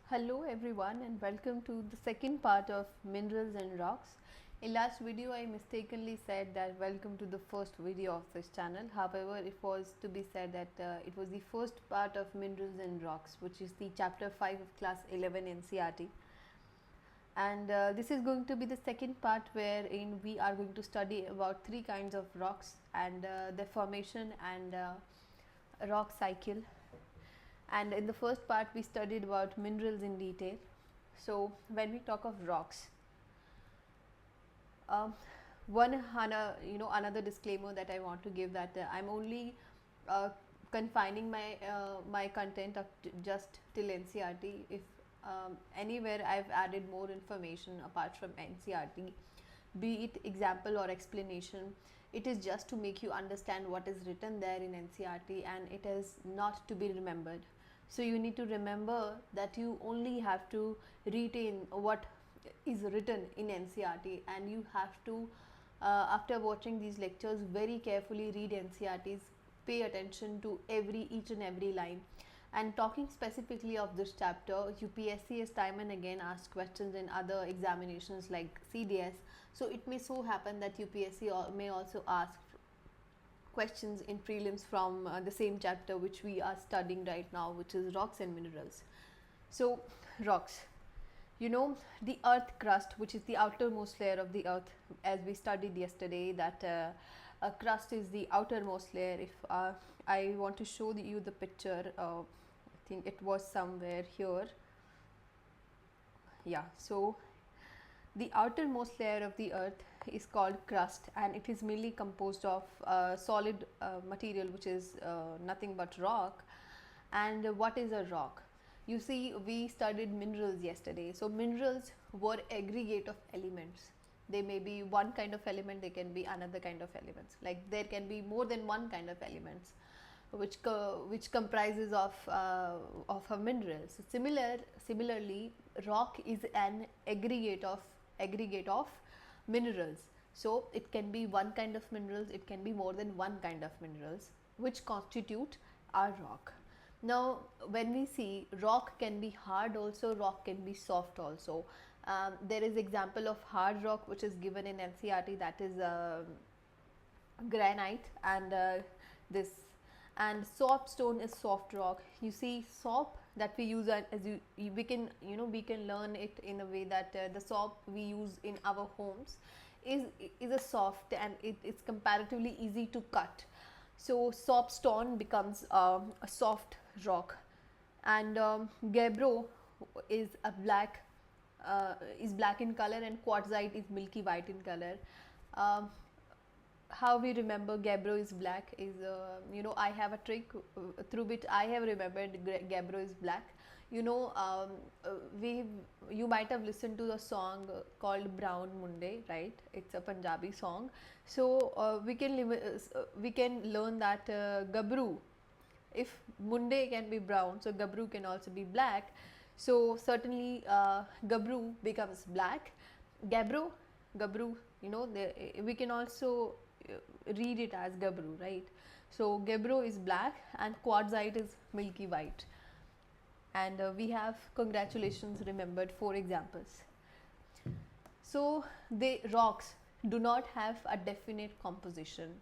Hello everyone and welcome to the second part of minerals and rocks. In last video I mistakenly said that welcome to the first video of this channel. However, it was to be said that it was the first part of minerals and rocks, which is the chapter 5 of class 11 NCERT. And this is going to be the second part wherein we are going to study about three kinds of rocks and their formation and rock cycle. And in the first part we studied about minerals in detail. So when we talk of rocks, um, another disclaimer that I want to give, that I'm only confining my content up to just till NCERT. If anywhere I've added more information apart from NCERT, be it example or explanation, it is just to make you understand what is written there in NCERT, and it is not to be remembered. So you need to remember that you only have to retain what is written in NCERT, and you have to after watching these lectures very carefully read NCERTs, pay attention to each and every line. And talking specifically of this chapter, UPSC has time and again asked questions in other examinations like CDS. So it may so happen that UPSC may also ask questions in prelims from the same chapter which we are studying right now, which is rocks and minerals. So rocks, the earth crust, which is the outermost layer of the earth, as we studied yesterday, that a crust is the outermost layer. If I want to show you the picture, I think it was somewhere here. Yeah, so the outermost layer of the earth is called crust, and it is mainly composed of solid material, which is nothing but rock. And what is a rock? You see, we studied minerals yesterday. So minerals were aggregate of elements. They may be one kind of element, they can be another kind of elements. Like there can be more than one kind of elements which comprises of a mineral. So similarly, rock is an aggregate of minerals. So it can be one kind of minerals, it can be more than one kind of minerals, which constitute our rock. Now when we see, rock can be hard also, rock can be soft also. There is example of hard rock which is given in NCERT, that is granite, and this, and soft stone is soft rock. You see, soap that we use, we can learn it in a way that the soap we use in our homes is a soft, and it's comparatively easy to cut. So soap stone becomes a soft rock. And gabbro is a black is black in color, and quartzite is milky white in color. How we remember gabbro is black is, I have a trick through which I have remembered gabbro is black. You might have listened to a song called Brown Munde, right? It's a Punjabi song. So we can learn that gabru, if munde can be brown, so gabru can also be black. So certainly gabru becomes black. Gabbro, gabru, we can also read it as gabru, right? So gabbro is black and quartzite is milky white. And we have, congratulations, remembered 4 examples. So the rocks do not have a definite composition.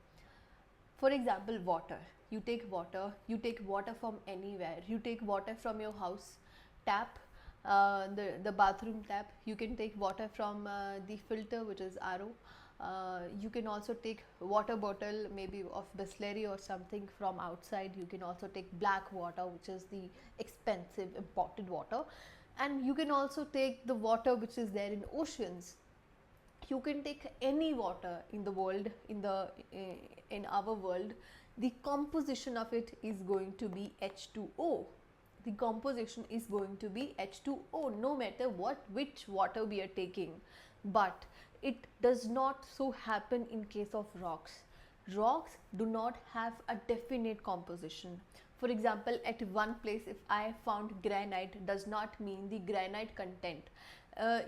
For example, water. You take water from anywhere. You take water from your house tap, the bathroom tap. You can take water from the filter, which is RO. You can also take water bottle, maybe of Bisleri or something, from outside. You can also take black water, which is the expensive imported water. And you can also take the water which is there in oceans. You can take any water in the world, in our world. The composition of it is going to be H2O. The composition is going to be H2O, no matter which water we are taking. But it does not so happen in case of rocks. Rocks do not have a definite composition. For example, at one place if I found granite, does not mean the granite content.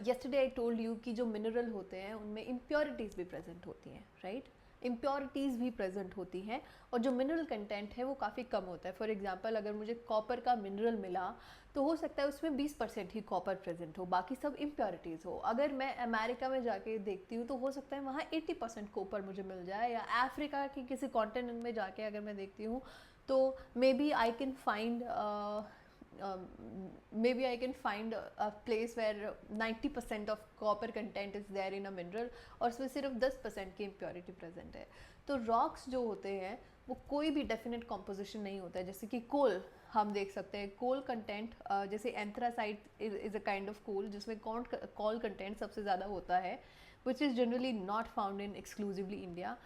Yesterday I told you कि जो mineral होते हैं उनमें impurities भी present होती हैं, right? Impurities भी present होती हैं, और जो मिनरल कंटेंट है वो काफ़ी कम होता है. फॉर एग्जांपल, अगर मुझे कॉपर का मिनरल मिला तो हो सकता है उसमें 20% ही कॉपर प्रेजेंट हो, बाकी सब इम्प्योरिटीज़ हो। अगर मैं अमेरिका में जाके देखती हूँ तो हो सकता है वहाँ 80% कॉपर मुझे मिल जाए, या अफ्रीका की किसी कॉन्टिनेंट में जाके अगर मैं देखती हूँ तो maybe I can find maybe I can find a place where 90% of copper content is there in a mineral और उसमें सिर्फ 10% की impurity present है। तो rocks जो होते हैं वो कोई भी definite composition नहीं होता है। जैसे कि coal हम देख सकते हैं, coal content जैसे anthracite is a kind of coal जिसमें coal content सबसे ज़्यादा होता है, which is generally not found in exclusively India.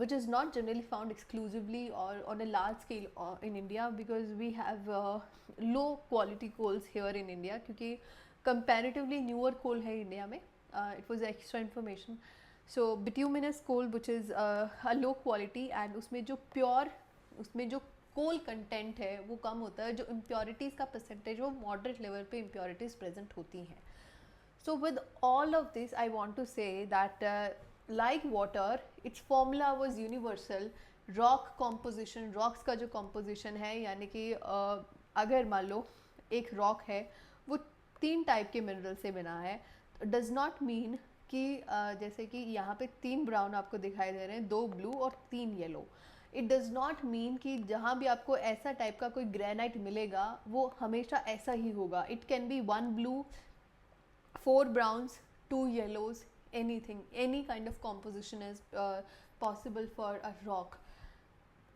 Which is not generally found exclusively or on a large scale in India, because we have low quality coals here in India, क्योंकि comparatively newer coal है India में. It was extra information. So bituminous coal which is a low quality, and उसमें जो pure, उसमें जो कोल content है वो कम होता है, जो इम्प्योरिटीज़ का परसेंटेज वो मॉडरेट लेवल पे इम्प्योरिटीज़ प्रेजेंट होती हैं. So with all of this I want to say that like water, its formula was universal. Rock composition, rocks का जो कॉम्पोजिशन है, यानी कि अगर मान लो एक रॉक है वो 3 टाइप के मिनरल से बना है, डज नॉट मीन कि जैसे कि यहाँ पे 3 ब्राउन आपको दिखाई दे रहे हैं, 2 ब्लू और 3 yellow. It does not mean कि जहाँ भी आपको ऐसा टाइप का कोई ग्रेनाइट मिलेगा वो हमेशा ऐसा ही होगा. It can be 1 blue, 4 browns, 2 yellows, anything, any kind of composition is possible for a rock.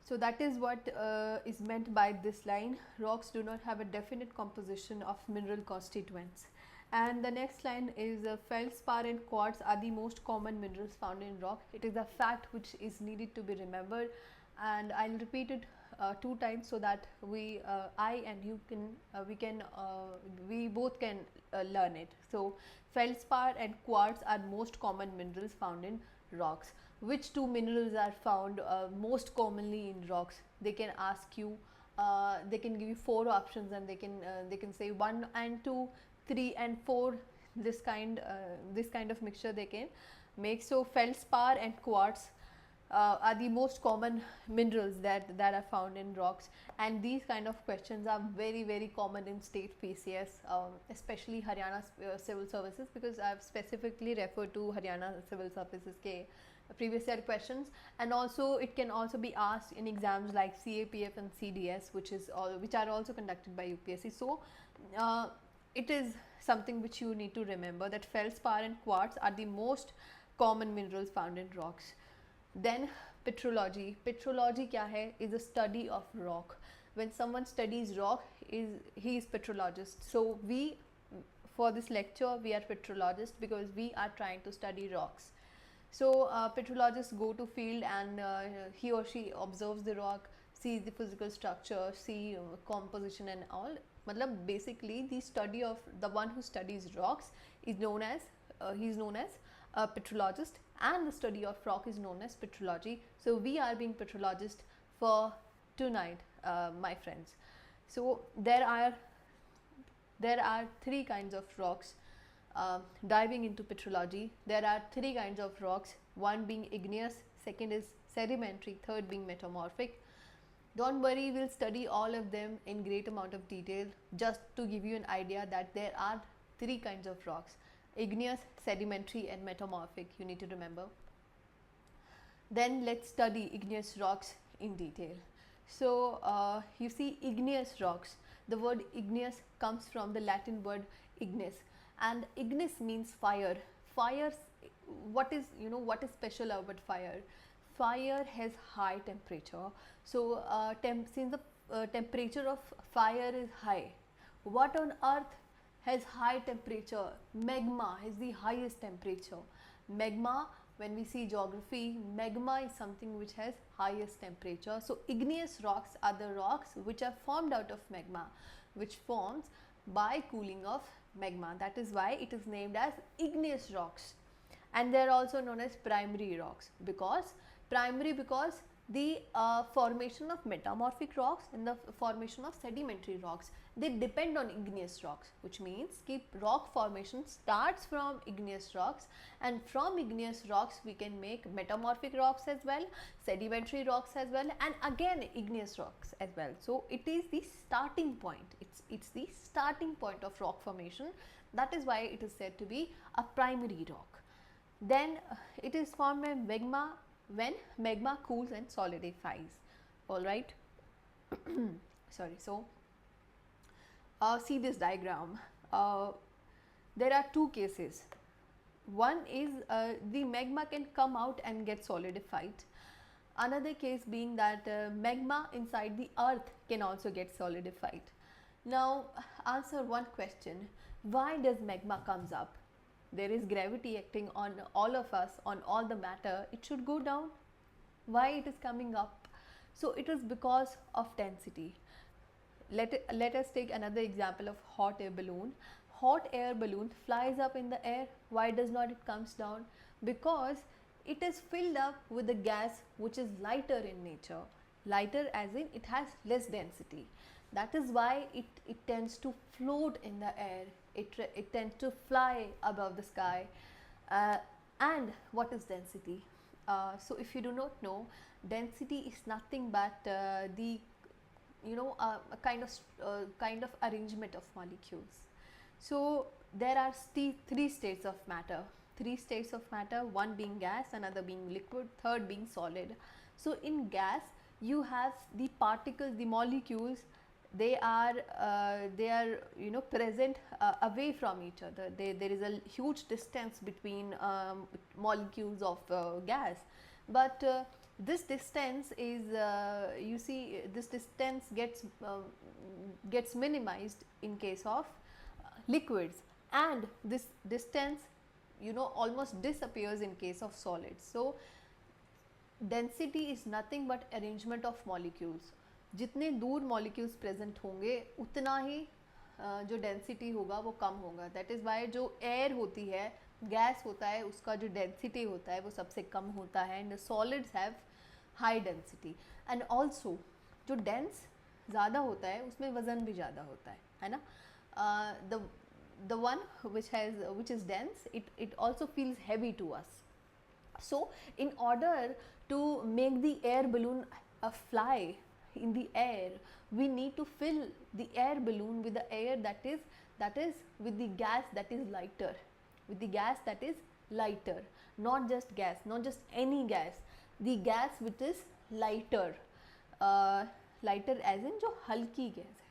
So that is what is meant by this line. Rocks do not have a definite composition of mineral constituents. And the next line is feldspar and quartz are the most common minerals found in rock. It is a fact which is needed to be remembered, and I'll repeat it 2 times so that I and you can we both can learn it. So feldspar and quartz are most common minerals found in rocks. Which 2 minerals are found most commonly in rocks? They can ask you. They can give you 4 options, and they can say 1 and 2, 3 and 4. This kind of mixture they can make. So feldspar and quartz are the most common minerals that are found in rocks, and these kind of questions are very common in state PCS, especially Haryana Civil Services, because I have specifically referred to Haryana Civil Services ke previous year questions, and also it can also be asked in exams like CAPF and CDS, which are also conducted by UPSC. So it is something which you need to remember, that feldspar and quartz are the most common minerals found in rocks. Then petrology. Petrology क्या है? Is a study of rock. When someone studies rock, he is petrologist. So we, for this lecture, we are petrologists because we are trying to study rocks. So petrologists go to field, and he or she observes the rock, sees the physical structure, see composition and all. मतलब basically the study of the one who studies rocks is known as a petrologist, and the study of rock is known as petrology. So we are being petrologists for tonight, my friends. So there are 3 kinds of rocks. Diving into petrology, there are 3 kinds of rocks, one being igneous, second is sedimentary, third being metamorphic. Don't worry, we'll study all of them in great amount of detail, just to give you an idea that there are 3 kinds of rocks: igneous, sedimentary and metamorphic. You need to remember. Then let's study igneous rocks in detail. So you see, igneous rocks, the word igneous comes from the Latin word ignis, and ignis means fire. Fire, what is special about fire? Fire has high temperature. So since the temperature of fire is high, what on earth has high temperature? Magma has the highest temperature. Magma, when we see geography, magma is something which has highest temperature. So igneous rocks are the rocks which are formed out of magma, which forms by cooling of magma. That is why it is named as igneous rocks. And they are also known as primary rocks. Because the formation of metamorphic rocks and the formation of sedimentary rocks, they depend on igneous rocks, which means कि rock formation starts from igneous rocks, and from igneous rocks we can make metamorphic rocks as well, sedimentary rocks as well, and again igneous rocks as well. So it is the starting point, it's the starting point of rock formation. That is why it is said to be a primary rock. Then it is formed by magma when magma cools and solidifies. All right. Sorry. So see this diagram. There are two cases. One is the magma can come out and get solidified. Another case being that magma inside the earth can also get solidified. Now answer one question: why does magma comes up? There is gravity acting on all of us, on all the matter, it should go down. Why it is coming up? So it is because of density. Let us take another example of hot air balloon. Hot air balloon flies up in the air. Why does not it comes down? Because it is filled up with a gas which is lighter in nature. Lighter as in it has less density. That is why it tends to float in the air. It tends to fly above the sky. And what is density? So if you do not know, density is nothing but the a kind of arrangement of molecules. So there are three states of matter. Three states of matter, one being gas, another being liquid, third being solid. So in gas you have the particles, the molecules, they are present away from each other. There is a huge distance between molecules of gas, but this distance is you see this distance gets minimized in case of liquids, and this distance almost disappears in case of solids. So density is nothing but arrangement of molecules. जितने दूर molecules present होंगे उतना ही जो density होगा वो कम होगा. That is why जो air होती है, गैस होता है, उसका जो डेंसिटी होता है वो सबसे कम होता है. And solids have high density. And also जो डेंस ज़्यादा होता है उसमें वज़न भी ज़्यादा होता है ना. the one which is dense, it also feels heavy to us. So in order to make the air balloon fly in the air, we need to fill the air balloon with the air that is with the gas that is lighter, not just gas, not just any gas, the gas which is lighter, lighter as in जो हल्की gas है,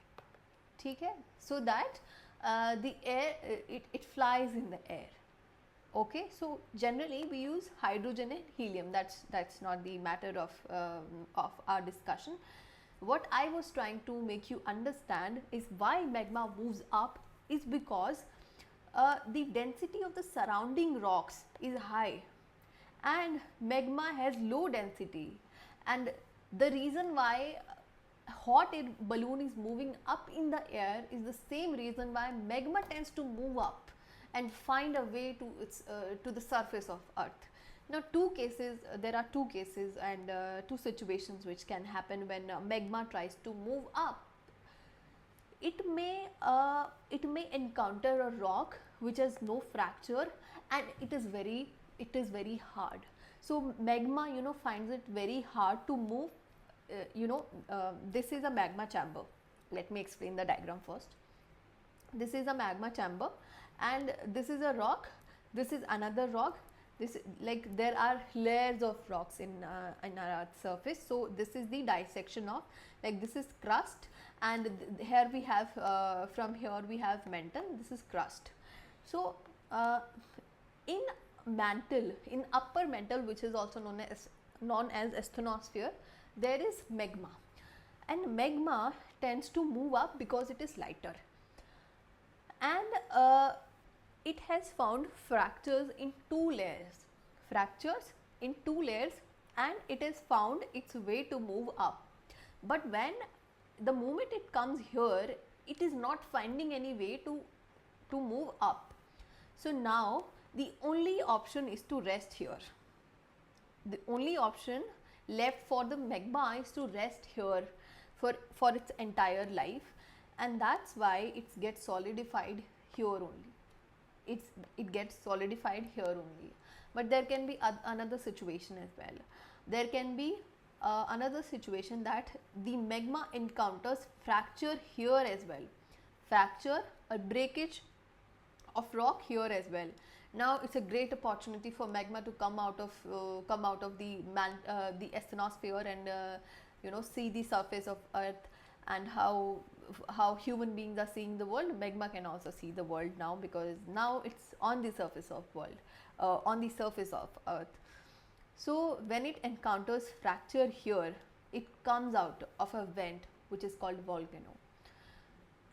ठीक है. So that the air it flies in the air. Okay, so generally we use hydrogen and helium. That's not the matter of our discussion. What I was trying to make you understand is why magma moves up is because the density of the surrounding rocks is high and magma has low density, and the reason why hot air balloon is moving up in the air is the same reason why magma tends to move up and find a way to its to the surface of earth. Now there are two cases and two situations which can happen when magma tries to move up. It may encounter a rock which has no fracture and it is very hard. So magma finds it very hard to move. This is a magma chamber. Let me explain the diagram first. This is a magma chamber and this is a rock, this is another rock. This, like, there are layers of rocks in our earth's surface. So this is the dissection of, like, this is crust, and here we have from here we have mantle, this is crust. So in mantle, in upper mantle, which is also known as asthenosphere, there is magma, and magma tends to move up because it is lighter, and it has found fractures in two layers, and it has found its way to move up. But when the moment it comes here, it is not finding any way to move up. So now the only option is to rest here. The only option left for the magma is to rest here for its entire life, and that's why it gets solidified here only. It gets solidified here only. But there can be another situation as well. There can be another situation that the magma encounters fracture here as well, fracture or breakage of rock here as well. Now it's a great opportunity for magma to come out of the asthenosphere and see the surface of earth, and how human beings are seeing the world. Magma can also see the world now, because now it's on the surface of world, on the surface of earth. So when it encounters fracture here, it comes out of a vent which is called volcano,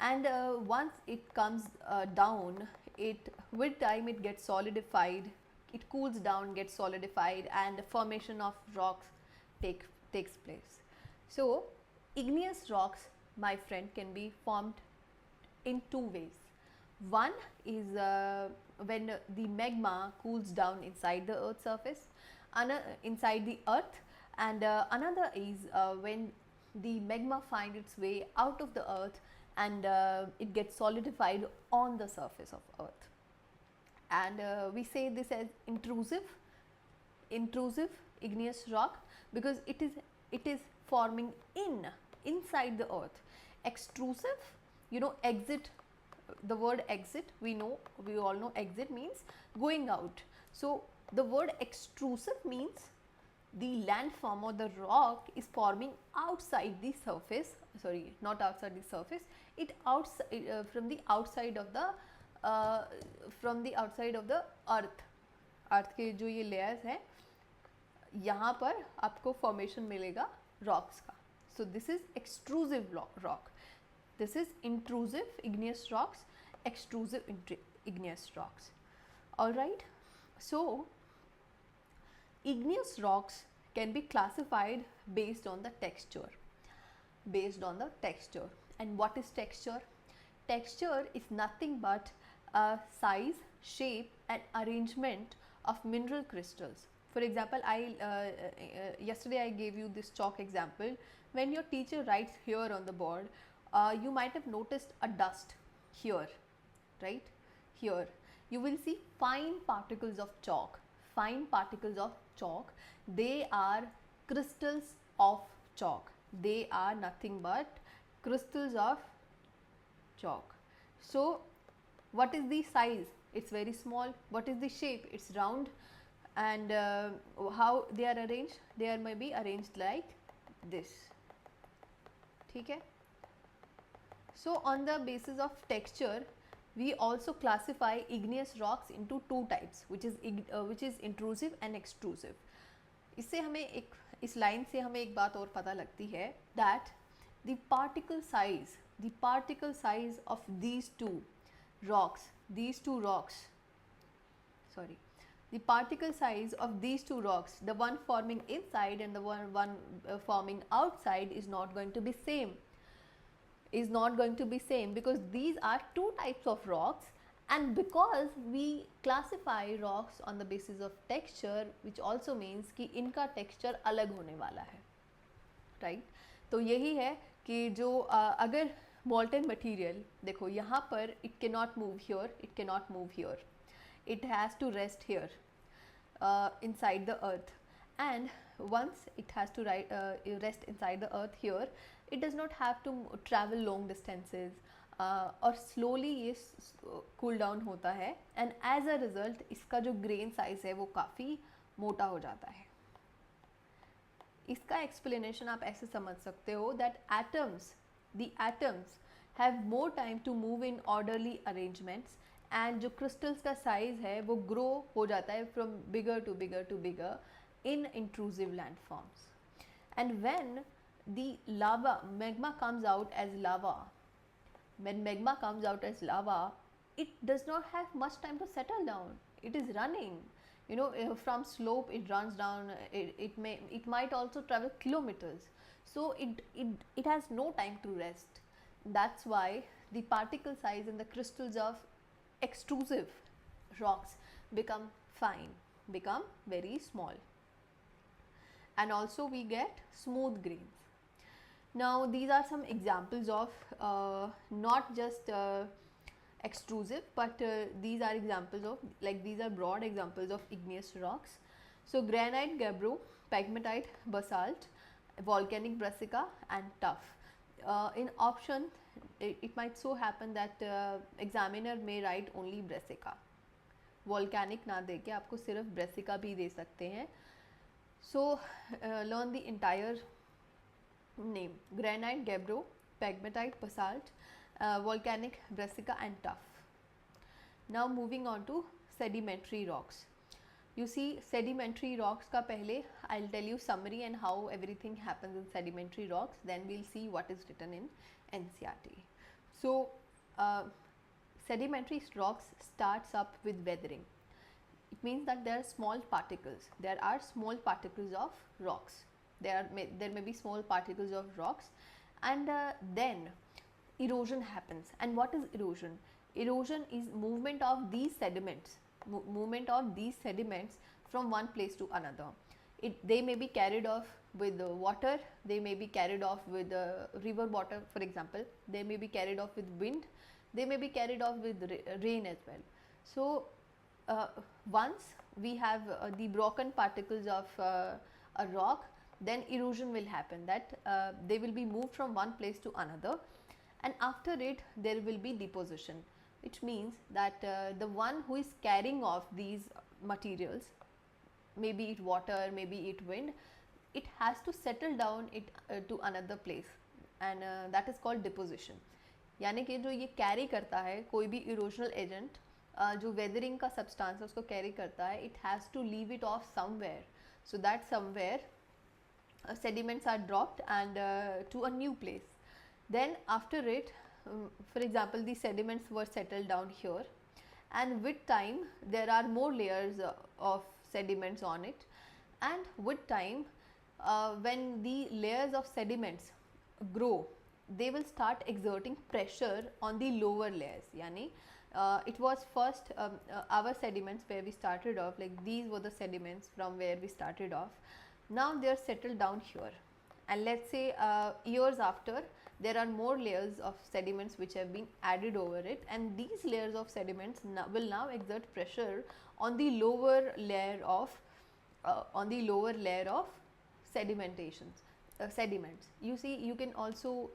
and once it comes down, it with time it gets solidified, it cools down, gets solidified, and the formation of rocks takes place. So igneous rocks, my friend, can be formed in two ways. One is when the magma cools down inside the earth's surface, inside the earth, and another is when the magma finds its way out of the earth, and it gets solidified on the surface of earth. And we say this as intrusive igneous rock, because it is forming inside the earth. Extrusive, exit, the word exit, we all know exit means going out. So the word extrusive means the landform or the rock is forming outside the surface, sorry, not outside the surface, it outside from the outside of the अर्थ के जो ये layers हैं, यहाँ पर आपको formation मिलेगा rocks का. सो this is extrusive rock, this is intrusive igneous rocks, extrusive igneous rocks. Alright, so igneous rocks can be classified based on the texture. And what is texture? Texture is nothing but a size, shape and arrangement of mineral crystals. For example, yesterday I gave you this chalk example. When your teacher writes here on the board, you might have noticed a dust here, right? Here you will see fine particles of chalk. They are crystals of chalk. They are nothing but crystals of chalk. So what is the size? It's very small. What is the shape? It's round. And how they are arranged? They are maybe arranged like this. Okay? So on the basis of texture, we also classify igneous rocks into two types, which is intrusive and extrusive. इससे हमें इस line से हमें एक बात और पता लगती है, that the particle size of these two rocks, the particle size of these two rocks, the one forming inside and the one forming outside, is not going to be same. Because these are two types of rocks, and because we classify rocks on the basis of texture, which also means कि इनका texture अलग होने वाला है, right? तो यही है कि जो अगर molten material, देखो यहाँ पर it cannot move here, it has to rest here inside the earth, and once it has to rest inside the earth here, it does not have to travel long distances, और slowly ये cool down होता है, and as a result इसका जो grain size है वो काफ़ी मोटा हो जाता है. इसका explanation आप ऐसे समझ सकते हो that the atoms have more time to move in orderly arrangements, and जो crystals का size है वो grow हो जाता है from bigger to bigger in intrusive landforms. And when the magma comes out as lava, it does not have much time to settle down. It is running, from slope it runs down, it might also travel kilometers, so it has no time to rest. That's why the particle size and the crystals of extrusive rocks become very small. and also we get smooth grains. Now these are some examples of not just extrusive, but these are examples of, like, these are broad examples of igneous rocks. So granite, gabbro, pegmatite, basalt, volcanic brassica and tuff. In option, it might so happen that examiner may write only brassica, volcanic ना दे के आपको सिर्फ brassica भी दे सकते हैं. So learn the entire name: granite, gabbro, pegmatite, basalt, volcanic brassica and tuff. Now moving on to sedimentary rocks. You see, sedimentary rocks का पहले I'll tell you summary and how everything happens in sedimentary rocks, then we'll see what is written in NCERT. So sedimentary rocks starts up with weathering. It means that there are small particles. There are small particles of rocks. There may be small particles of rocks, and then erosion happens. And what is erosion? Erosion is movement of these sediments. Movement of these sediments from one place to another. They may be carried off with water, they may be carried off with river water, for example, they may be carried off with wind, they may be carried off with rain as well. So once we have the broken particles of a rock, then erosion will happen, that they will be moved from one place to another, and after it there will be deposition, which means that the one who is carrying off these materials, maybe it water, maybe it wind, it has to settle down it to another place, and that is called deposition. यानी कि जो ये carry करता है कोई भी erosional agent, जो weathering का सब्सटेंस है उसको कैरी करता है, it has to leave it off somewhere, so that somewhere sediments are dropped and to a new place. Then after it, for example, the sediments were settled down here, and with time there are more layers of sediments on it, and with time when the layers of sediments grow, they will start exerting pressure on the lower layers. Yani it was first our sediments where we started off, like these were the sediments from where we started off. Now they are settled down here, and let's say years after there are more layers of sediments which have been added over it, and these layers of sediments will now exert pressure on the lower layer of sedimentations, sediments. You see, you can also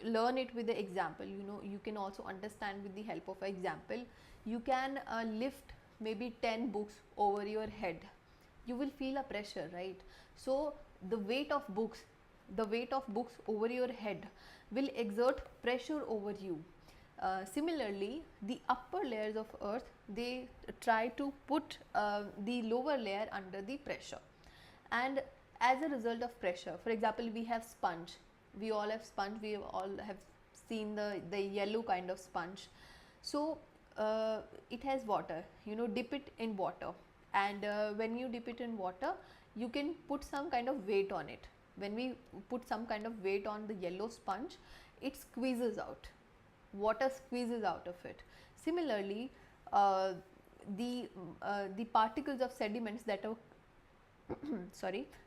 learn it with the example. You know, you can also understand with the help of an example. You can lift maybe 10 books over your head, you will feel a pressure, right? So the weight of books over your head will exert pressure over you. Similarly, the upper layers of earth, they try to put the lower layer under the pressure, and as a result of pressure, for example, we have sponge, we all have sponge, we all have seen the yellow kind of sponge. So it has water, you know, dip it in water, and when you dip it in water, you can put some kind of weight on it. When we put some kind of weight on the yellow sponge, it squeezes out, water squeezes out of it. Similarly, the particles of sediments that are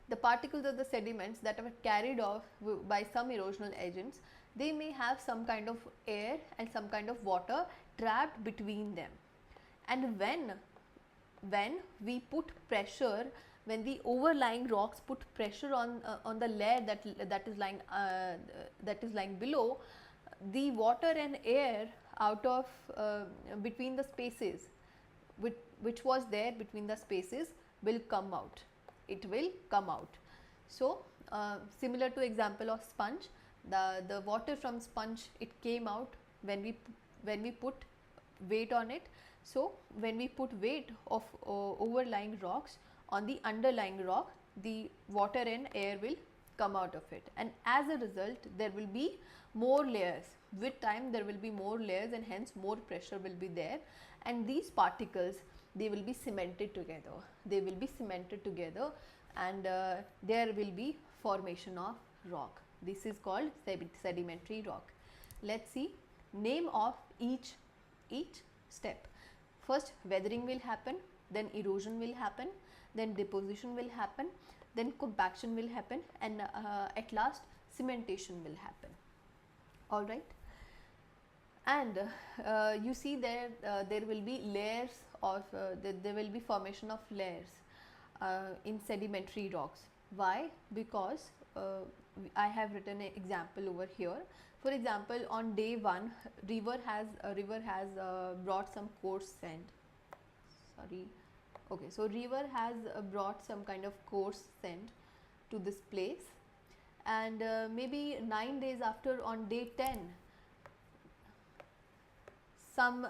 the particles of the sediments that are carried off by some erosional agents, they may have some kind of air and some kind of water trapped between them, and when we put pressure, when the overlying rocks put pressure on the layer that is lying below, the water and air out of between the spaces which was there between the spaces will come out, it will come out. So similar to example of sponge, the water from sponge, it came out when we put weight on it. So when we put weight of overlying rocks on the underlying rock, the water and air will come out of it, and as a result there will be more layers. With time there will be more layers, and hence more pressure will be there, and these particles, they will be cemented together, and there will be formation of rock. This is called sedimentary rock. Let's see name of each step. First, weathering will happen, then erosion will happen, then deposition will happen, then compaction will happen, and at last cementation will happen. All right. And you see there will be layers of there will be formation of layers in sedimentary rocks. Why? Because I have written an example over here. For example, on day 1, river has brought some coarse sand. Sorry. Okay, so river has brought some kind of coarse sand to this place, and maybe 9 days after, on day 10, some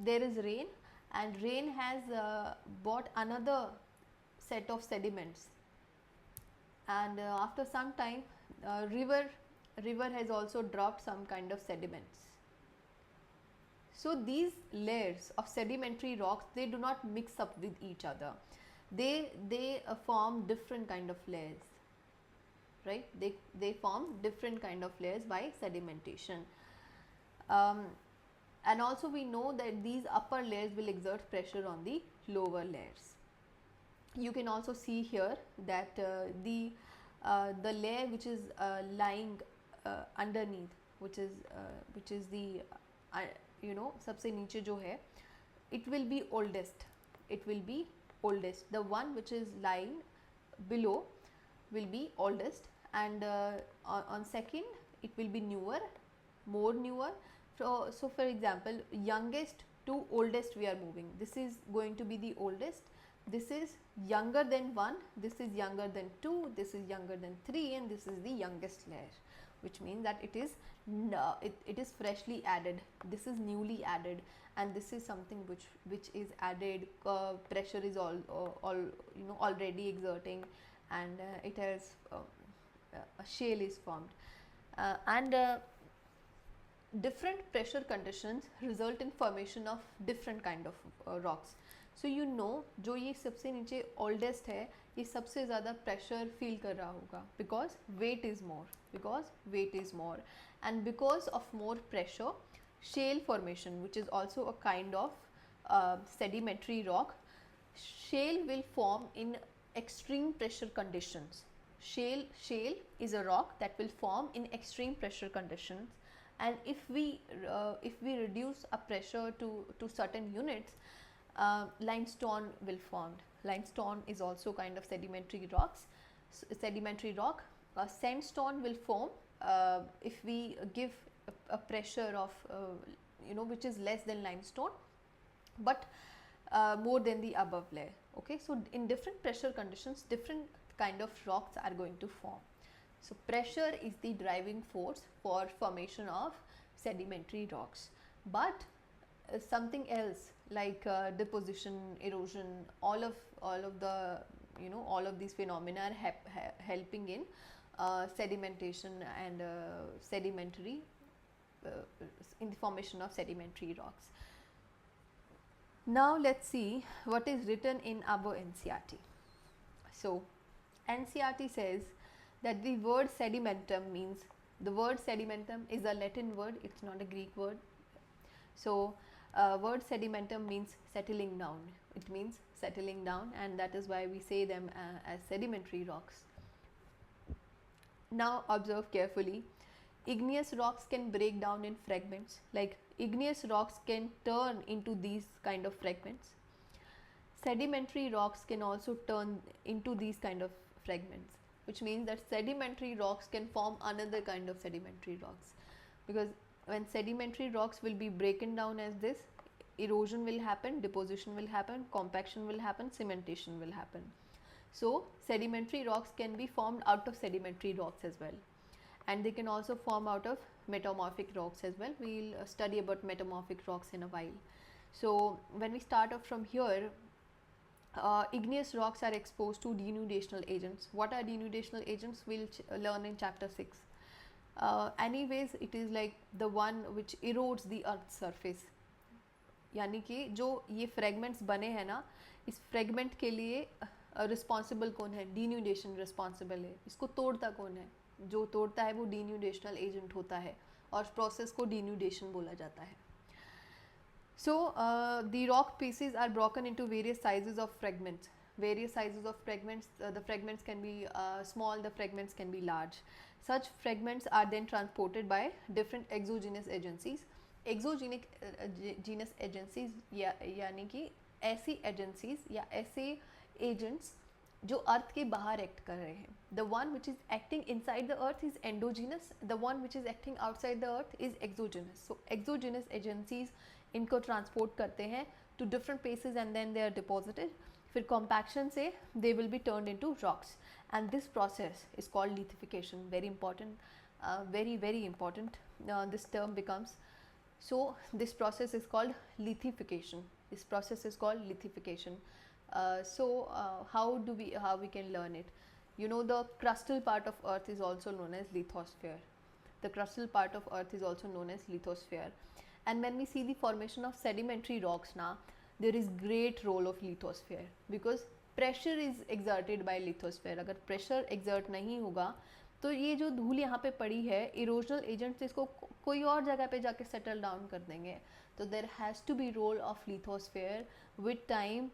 there is rain, and rain has brought another set of sediments, and after some time river has also dropped some kind of sediments. So these layers of sedimentary rocks, they do not mix up with each other. They form different kind of layers, right? They form different kind of layers by sedimentation. And also we know that these upper layers will exert pressure on the lower layers. You can also see here that the layer which is lying underneath, which is the सबसे नीचे जो है, it will be oldest. The one which is lying below will be oldest, and on second it will be newer, more newer. So for example, youngest to oldest we are moving. This is going to be the oldest. This is younger than 1, this is younger than 2, this is younger than 3, and this is the youngest layer, which means that it is freshly added, this is newly added, and this is something which is added. Pressure is already exerting, and it has a shale is formed, and different pressure conditions result in formation of different kind of rocks. So you know, जो ये सबसे नीचे oldest है, ये सबसे ज़्यादा pressure feel कर रहा होगा, because weight is more, and because of more pressure, shale formation, which is also a kind of sedimentary rock, shale will form in extreme pressure conditions. Shale is a rock that will form in extreme pressure conditions, and if we reduce a pressure to certain units, limestone will form. Limestone is also kind of sedimentary rock. Sandstone will form if we give a pressure of which is less than limestone, but more than the above layer. Okay, so in different pressure conditions, different kind of rocks are going to form. So pressure is the driving force for formation of sedimentary rocks, but something else like deposition, erosion, all of these phenomena are helping in sedimentation and sedimentary in the formation of sedimentary rocks. Now let's see what is written in our NCERT. So NCERT says that the word sedimentum means, the word sedimentum is a Latin word, it's not a Greek word. So word sedimentum means settling down. It means settling down, and that is why we say them as sedimentary rocks. Now observe carefully. Igneous rocks can break down in fragments, like igneous rocks can turn into these kind of fragments. Sedimentary rocks can also turn into these kind of fragments, which means that sedimentary rocks can form another kind of sedimentary rocks, because when sedimentary rocks will be broken down as this, erosion will happen, deposition will happen, compaction will happen, cementation will happen. So sedimentary rocks can be formed out of sedimentary rocks as well, and they can also form out of metamorphic rocks as well. We will study about metamorphic rocks in a while. So when we start off from here, igneous rocks are exposed to denudational agents. What are denudational agents? We will learn in chapter 6. Anyways, it is like the one which erodes the earth's surface. यानी कि जो ये fragments बने हैं ना, इस fragment के लिए responsible कौन है? Denudation responsible है. इसको तोड़ता कौन है? जो तोड़ता है वो denudational agent होता है, और process को denudation बोला जाता है. So the rock pieces are broken into various sizes of fragments. Various sizes of fragments. The fragments can be small. The fragments can be large. Such fragments are then transported by different exogenous agencies. Exogenous agencies यानी कि ऐसी agencies या ऐसे agents जो अर्थ के बाहर act कर रहे हैं. The one which is acting inside the earth is endogenous, the one which is acting outside the earth is exogenous. So exogenous agencies इनको ट्रांसपोर्ट करते हैं to different places and then they are deposited. फिर compaction से they will be turn into rocks and this process is called lithification. Very important, very important. This term becomes, so this process is called lithification. This process is called lithification. How we can learn it? You know, the crustal part of earth is also known as lithosphere. The crustal part of earth is also known as lithosphere. And when we see the formation of sedimentary rocks now, there is great role of lithosphere because pressure is exerted by lithosphere. अगर pressure exert नहीं होगा तो ये जो धूल यहाँ पे पड़ी है, इरोजनल एजेंट्स इसको कोई और जगह पे जाके सेटल डाउन कर देंगे. तो there has to be role of lithosphere. With time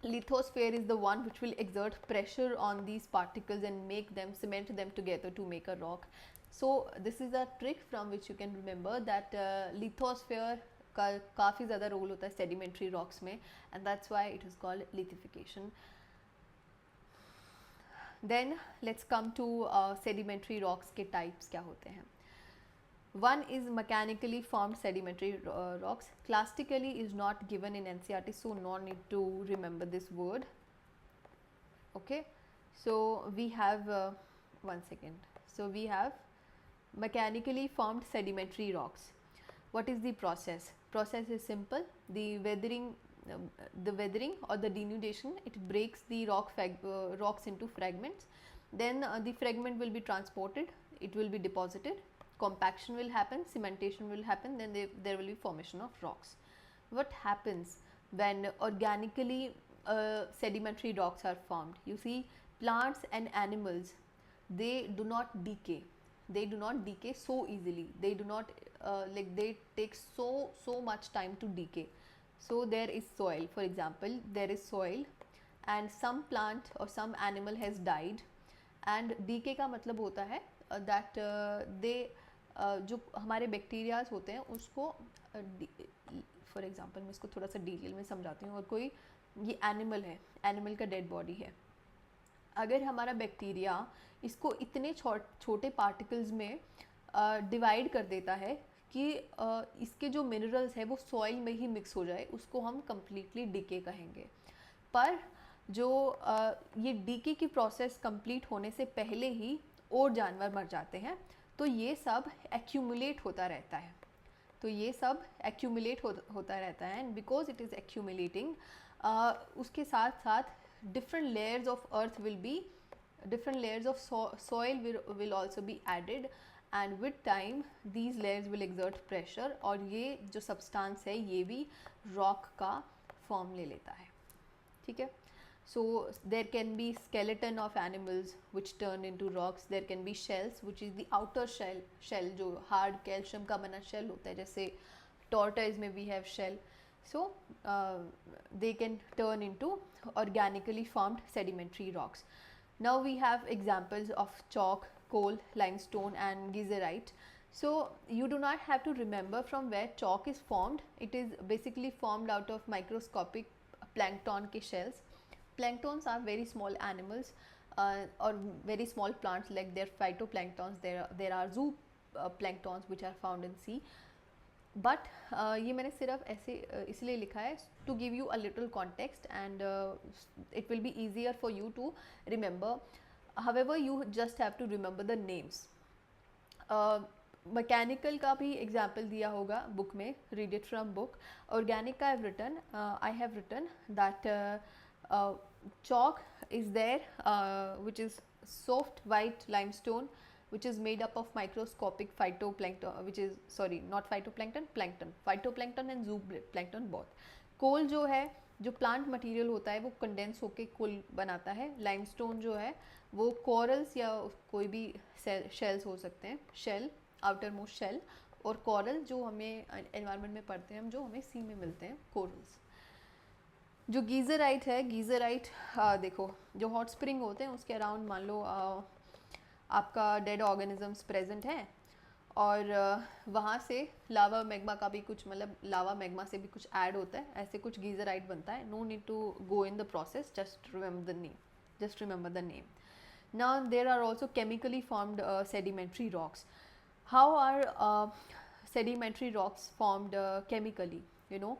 lithosphere is the one which will exert pressure on these particles and make them, cement them together to make a rock. So this is a trick from which you can remember that lithosphere का काफ़ी ज़्यादा role होता है sedimentary rocks में, and that's why it is called lithification. Then let's come to sedimentary rocks के types क्या होते हैं. One is mechanically formed sedimentary rocks. Classically is not given in NCERT, so no need to remember this word. Okay, so we have one second. So we have mechanically formed sedimentary rocks. What is the process? Process is simple. The weathering or the denudation, it breaks the rocks into fragments. Then the fragment will be transported. It will be deposited. Compaction will happen, cementation will happen, then there will be formation of rocks. What happens when organically sedimentary rocks are formed? You see, plants and animals, they do not decay. They do not decay so easily. They do not they take so much time to decay. So there is soil, for example, there is soil and some plant or some animal has died, and decay का मतलब होता है that they जो हमारे bacterias होते हैं उसको, for example मैं इसको थोड़ा सा डिटेल में समझाती हूँ. और कोई ये एनिमल है, एनिमल का डेड बॉडी है, अगर हमारा बैक्टीरिया इसको इतने छोटे पार्टिकल्स में डिवाइड कर देता है कि इसके जो मिनरल्स है वो सॉइल में ही मिक्स हो जाए, उसको हम कम्प्लीटली डीके कहेंगे. पर जो ये डीके की प्रोसेस कंप्लीट होने से पहले ही और जानवर मर जाते हैं, तो ये सब एक्यूमुलेट होता रहता है. तो ये सब एक्यूमुलेट होता रहता है, and because it is accumulating, उसके साथ साथ different layers of earth will be, different layers of soil will also be added, and with time these layers will exert pressure और ये जो substance है ये भी rock का form ले लेता है. ठीक है. So there can be skeleton of animals which turn into rocks. There can be shells, which is the outer shell जो hard calcium का बना shell होता है, जैसे tortoise में we have shell. So they can turn into organically formed sedimentary rocks. Now we have examples of chalk, coal, limestone and geyserite. So you do not have to remember from where chalk is formed. It is basically formed out of microscopic plankton के shells. Planktons are very small animals or very small plants, like their phytoplanktons. There are zooplanktons which are found in sea. But ये मैंने सिर्फ ऐसे इसलिए लिखा है to give you a little context, and it will be easier for you to remember. However, you just have to remember the names. Mechanical का भी example दिया होगा बुक में, read it from book. Organic I have written that chalk is there, which is soft white limestone which is made up of microscopic phytoplankton, which is, sorry, not phytoplankton, plankton, phytoplankton and zooplankton both. कोल जो है, जो plant material होता है वो condense होके कोल बनाता है. Limestone जो है वो कोरल्स या कोई भी शेल्स हो सकते हैं, शेल, आउटर मोस्ट शेल, और कोरल जो हमें एनवायरनमेंट में पढ़ते हैं हम, जो हमें सी में मिलते हैं कोरल्स। जो गीज़राइट है, गीज़राइट देखो जो हॉट स्प्रिंग होते हैं उसके अराउंड मान लो आपका डेड ऑर्गेनिजम्स प्रेजेंट हैं और वहाँ से लावा मैग्मा का भी कुछ, मतलब लावा मैग्मा से भी कुछ ऐड होता है, ऐसे कुछ गीज़राइट बनता है। No need to go in the process, just remember the name, just remember the name. Now there are also chemically formed sedimentary rocks. How are sedimentary rocks formed chemically? You know,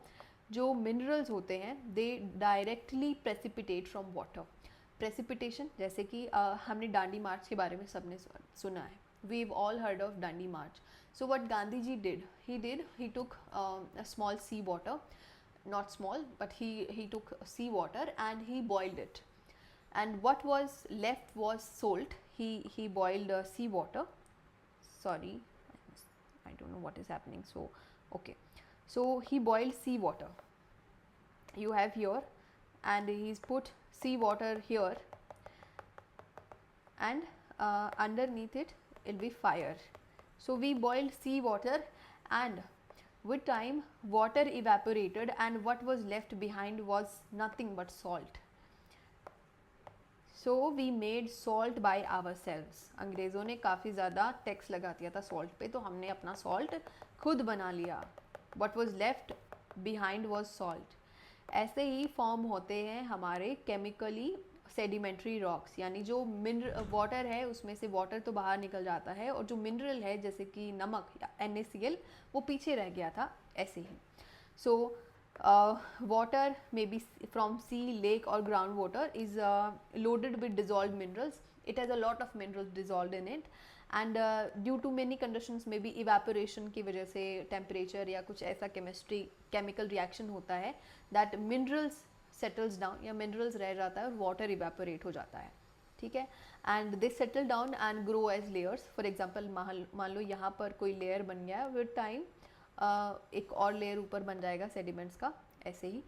जो minerals होते हैं they directly precipitate from water. Precipitation जैसे कि हमने डांडी मार्च के बारे में सबने सुना है, we've all heard of Dandi March. So what Gandhi ji did, he took a small sea water, not small, but he took sea water and he boiled it, and what was left was salt. He boiled sea water. Sorry, I don't know what is happening. So okay, so he boiled sea water. You have here, and he's put sea water here, and underneath it will be fire. So we boiled sea water, and with time water evaporated, and what was left behind was nothing but salt. So we made salt by ourselves. अंग्रेज़ों ने काफ़ी ज़्यादा tax लगा दिया था salt पे, तो हमने अपना सॉल्ट खुद बना लिया. What was left behind was salt. ऐसे ही फॉर्म होते हैं हमारे केमिकली सेडिमेंट्री रॉक्स, यानी जो वाटर है उसमें से वाटर तो बाहर निकल जाता है और जो मिनरल है जैसे कि नमक या NaCl वो पीछे रह गया था, ऐसे ही. सो water maybe from sea, lake or groundwater is loaded with dissolved minerals. It has a lot of minerals dissolved in it, and due to many conditions, maybe evaporation की वजह से temperature या कुछ ऐसा chemical reaction होता है, that minerals settles down या minerals रह जाता है और water evaporate हो जाता है, ठीक है. and they settle down and grow as layers. For example, मान लो यहाँ पर कोई layer बन गया, with time एक और लेयर ऊपर बन जाएगा सेडिमेंट्स का, ऐसे ही.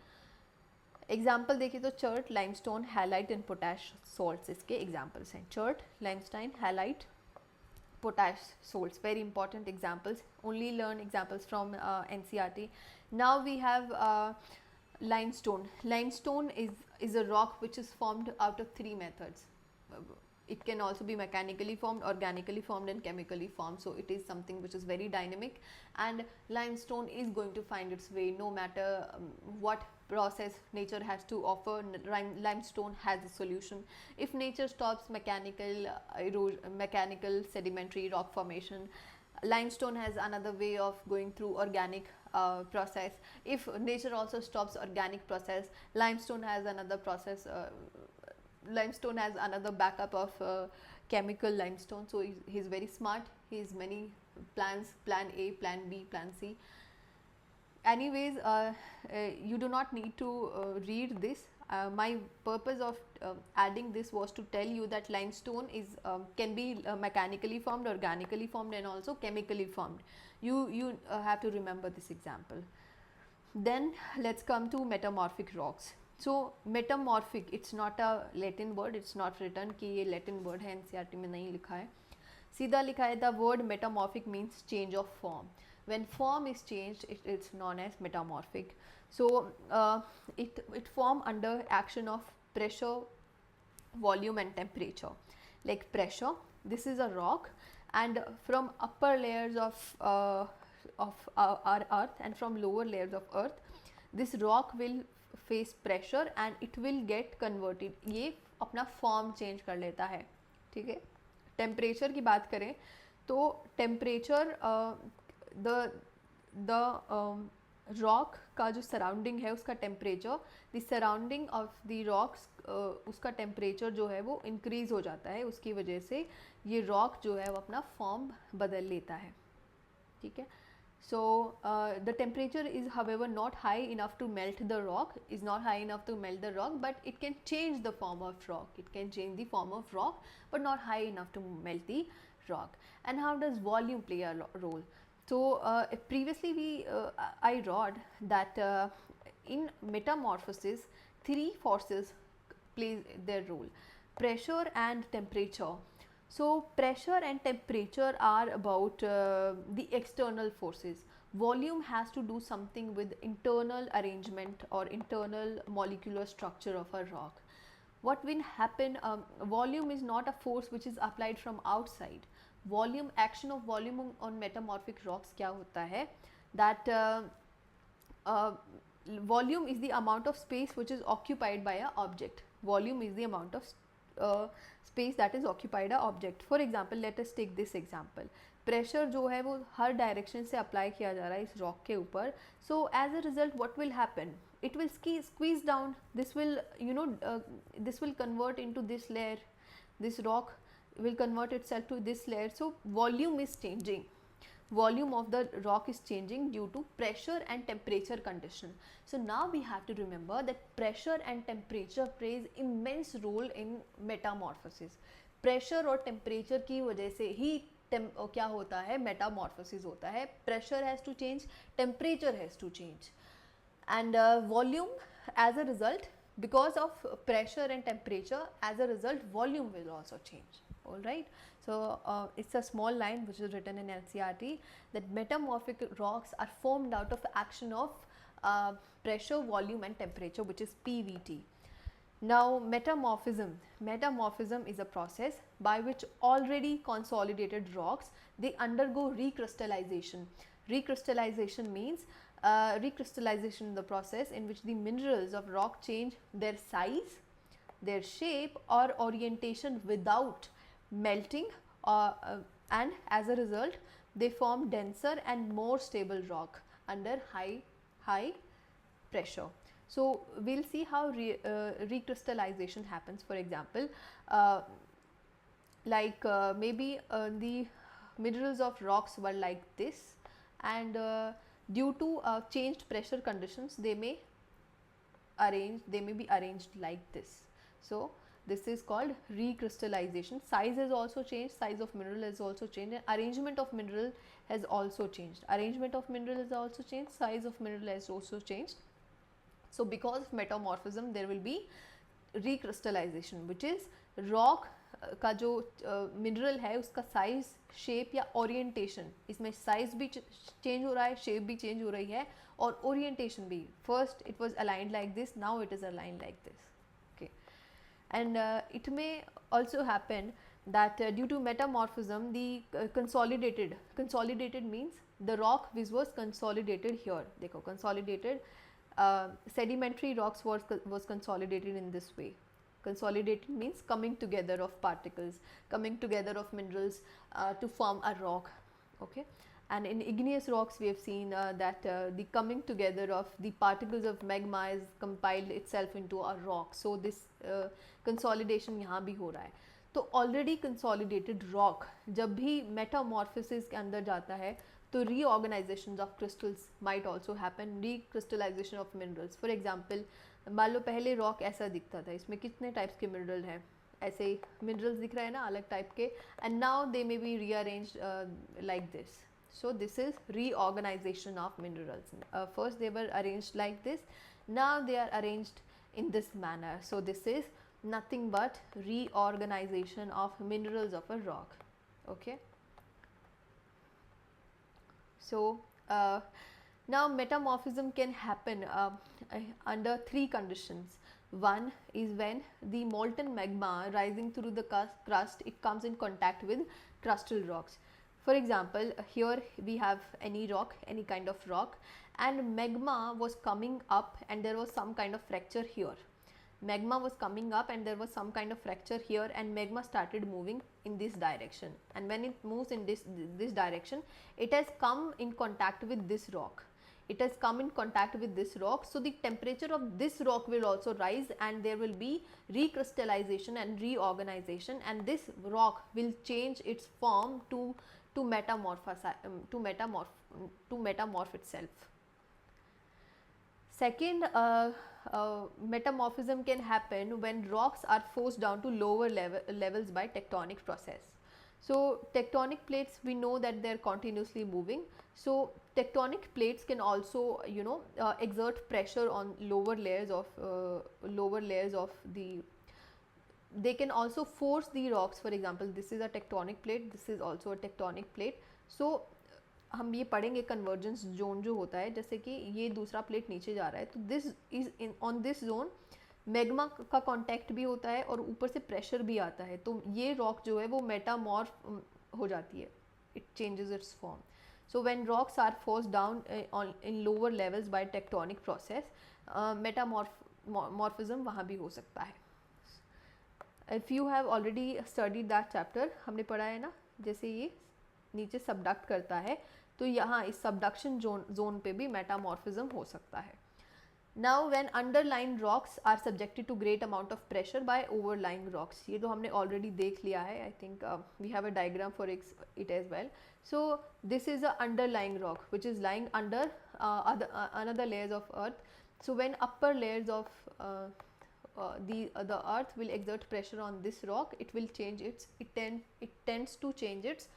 एग्जाम्पल देखिए तो chert, limestone, halite and potash salts इसके एग्जाम्पल्स हैं. Chert, limestone, halite, potash salts, very important examples. Only learn examples from NCERT. Now we have limestone. Limestone is a rock which is formed out of 3 methods. It can also be mechanically formed, organically formed and chemically formed. So it is something which is very dynamic, and limestone is going to find its way no matter what process nature has to offer. Limestone has a solution. If nature stops mechanical erosion, mechanical sedimentary rock formation, limestone has another way of going through organic process. If nature also stops organic process, limestone has another process. Limestone has another backup of chemical limestone. So he's very smart. He has many plans, plan A, plan B, plan C. Anyways, you do not need to read this. My purpose of adding this was to tell you that limestone is can be mechanically formed, organically formed and also chemically formed. You have to remember this example. Then let's come to metamorphic rocks. So metamorphic, it's not a Latin word, it's not written कि ये Latin word है, NCERT में नहीं लिखा है, सीधा लिखा है the word metamorphic means change of form. When form is changed, it's known as metamorphic. So it form under action of pressure, volume and temperature. Like pressure, this is a rock, and from upper layers of our earth and from lower layers of earth, this rock will face pressure and it will get converted. ये अपना form change कर लेता है, ठीक है. Temperature की बात करें तो टेम्परेचर द रॉक का जो सराउंडिंग है उसका temperature, the surrounding of the rocks उसका टेम्परेचर जो है वो इंक्रीज़ हो जाता है. उसकी वजह से ये रॉक जो है वो अपना फॉर्म बदल लेता है, ठीक है. So the temperature is however not high enough to melt the rock, but it can change the form of rock. It can change the form of rock, but not high enough to melt the rock. And how does volume play a role? So previously I wrote that in metamorphosis 3 forces play their role: pressure and temperature. So pressure and temperature are about the external forces. Volume has to do something with internal arrangement or internal molecular structure of a rock. What will happen, volume is not a force which is applied from outside. Volume, action of volume on metamorphic rocks क्या होता है, that uh, volume is the amount of space which is occupied by a object. Volume is the amount of space that is occupied a object. For example, let us take this example. Pressure जो है वो हर direction से apply किया जा रहा है इस rock के ऊपर. So as a result what will happen, it will squeeze down. This will, this will convert into this layer. This rock will convert itself to this layer. So volume is changing. Volume of the rock is changing due to pressure and temperature condition. So now we have to remember that pressure and temperature plays immense role in metamorphosis. Pressure और temperature की वजह से ही क्या होता है, metamorphosis होता है. Pressure has to change, temperature has to change. And volume, as a result, because of pressure and temperature, as a result volume will also change. All right, so it's a small line which is written in NCERT that metamorphic rocks are formed out of action of pressure, volume and temperature, which is PVT. Now metamorphism is a process by which already consolidated rocks, they undergo recrystallization. Recrystallization means recrystallization, the process in which the minerals of rock change their size, their shape or orientation without melting, and as a result they form denser and more stable rock under high pressure. So we'll see how recrystallization happens. For example, maybe the minerals of rocks were like this, and due to changed pressure conditions they may be arranged like this. So this is called recrystallization. Size has also changed, size of mineral has also changed, and arrangement of mineral has also changed. Arrangement of mineral has also changed, size of mineral has also changed. So because of metamorphism there will be recrystallization, which is rock का जो mineral है उसका size, shape या orientation, इसमें size भी change हो रहा है, शेप भी चेंज हो रही है और ओरिएंटेशन भी. First it was aligned like this, now it is aligned like this. Okay, and it may also happen that due to metamorphism the consolidated means the rock which was consolidated here, देखो consolidated, sedimentary rocks was consolidated in this way. Consolidated means coming together of particles, coming together of minerals to form a rock. Okay, and in igneous rocks we have seen that the coming together of the particles of magma is compiled itself into a rock. So this consolidation यहाँ भी हो रहा है. तो already consolidated rock जब भी metamorphosis के अंदर जाता है तो reorganizations of crystals might also happen, recrystallization of minerals. For example, मान लो पहले रॉक ऐसा दिखता था, इसमें कितने टाइप्स के मिनरल हैं, ऐसे ही मिनरल्स दिख रहे हैं ना अलग टाइप के, and now they may be rearranged like this. So this is reorganization of minerals. First they were arranged like this, now they are arranged in this manner. So this is nothing but reorganization of minerals of a rock. Okay, so now metamorphism can happen under three conditions. One is when the molten magma rising through the crust, it comes in contact with crustal rocks. For example, here we have any rock, any kind of rock, and magma was coming up and there was some kind of fracture here. Magma was coming up and there was some kind of fracture here, and magma started moving in this direction, and when it moves in this direction, it has come in contact with this rock. It has come in contact with this rock, so the temperature of this rock will also rise and there will be recrystallization and reorganization, and this rock will change its form to metamorph itself. Second, metamorphism can happen when rocks are forced down to lower levels by tectonic process. So tectonic plates, we know that they are continuously moving, so tectonic plates can also exert pressure on lower layers of the they can also force the rocks. For example, this is a tectonic plate, this is also a tectonic plate. So हम ये पढ़ेंगे convergence zone जो होता है, जैसे कि ये दूसरा प्लेट नीचे जा रहा है तो this is in on this zone magma का कांटेक्ट भी होता है और ऊपर से प्रेशर भी आता है, तो ये रॉक जो है वो मेटामॉर्फ हो जाती है, it changes it's form. So when rocks are forced down in lower levels by tectonic process, metamorphism वहाँ भी हो सकता है. If you have already studied that chapter, हमने पढ़ा है ना, जैसे ये नीचे सबडक्ट करता है तो यहाँ इस सबडक्शन जोन पे भी मेटामॉर्फिज्म हो सकता है. Now when underlying rocks are subjected to great amount of pressure by overlying rocks, ये तो हमने already देख लिया है. I think we have a diagram for it as well. So this is a underlying rock which is lying under another layers of earth. So when upper layers of the earth will exert pressure on this rock, it will change it tends to change its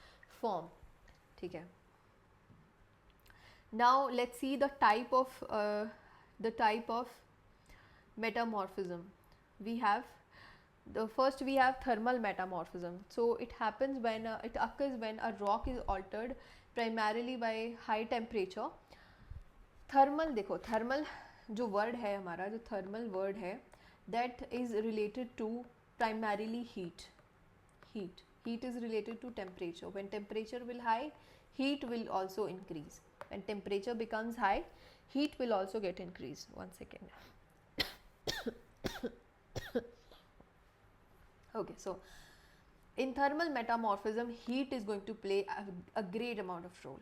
form. ठीक है. Now let's see the type of metamorphism. We have first we have thermal metamorphism. So it happens when it occurs when a rock is altered primarily by high temperature. Thermal, देखो thermal जो word है हमारा, जो thermal word है, that is related to primarily heat. Heat is related to temperature. When temperature will high, heat will also increase. When temperature becomes high, heat will also get increased. One second. Okay, so in thermal metamorphism, heat is going to play a great amount of role.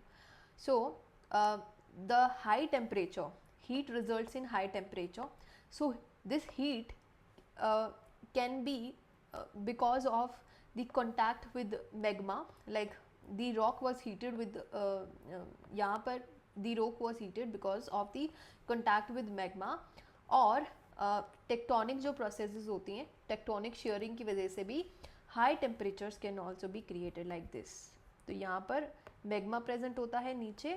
So the high temperature, heat results in high temperature. So this heat can be because of the contact with magma, like the rock was heated with यहाँ पर the rock was heated because of the contact with magma, और tectonic जो processes होती हैं, tectonic shearing की वजह से भी high temperatures can also be created like this. तो यहाँ पर मैग्मा प्रेजेंट होता है नीचे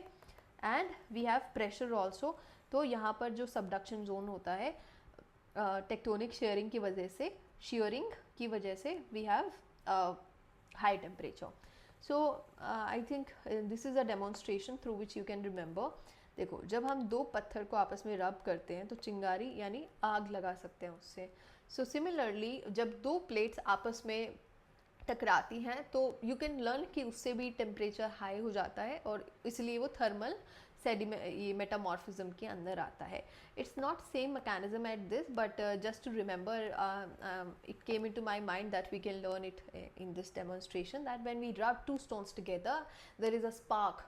and we have pressure also. तो यहाँ पर जो सबडक्शन जोन होता है टेक्टोनिक शेयरिंग की वजह से we have high temperature. So I think this is a demonstration through which you can remember. देखो, जब हम दो पत्थर को आपस में रब करते हैं तो चिंगारी यानी आग लगा सकते हैं उससे. So similarly जब दो प्लेट्स आपस में टकराती हैं तो you can learn कि उससे भी टेम्परेचर हाई हो जाता है और इसलिए वो थर्मल ये मेटामॉर्फिज्म के अंदर आता है. It's not same mechanism at this, but just to remember it came into my mind that we can learn it in this demonstration, that when we rub two stones together there is a spark,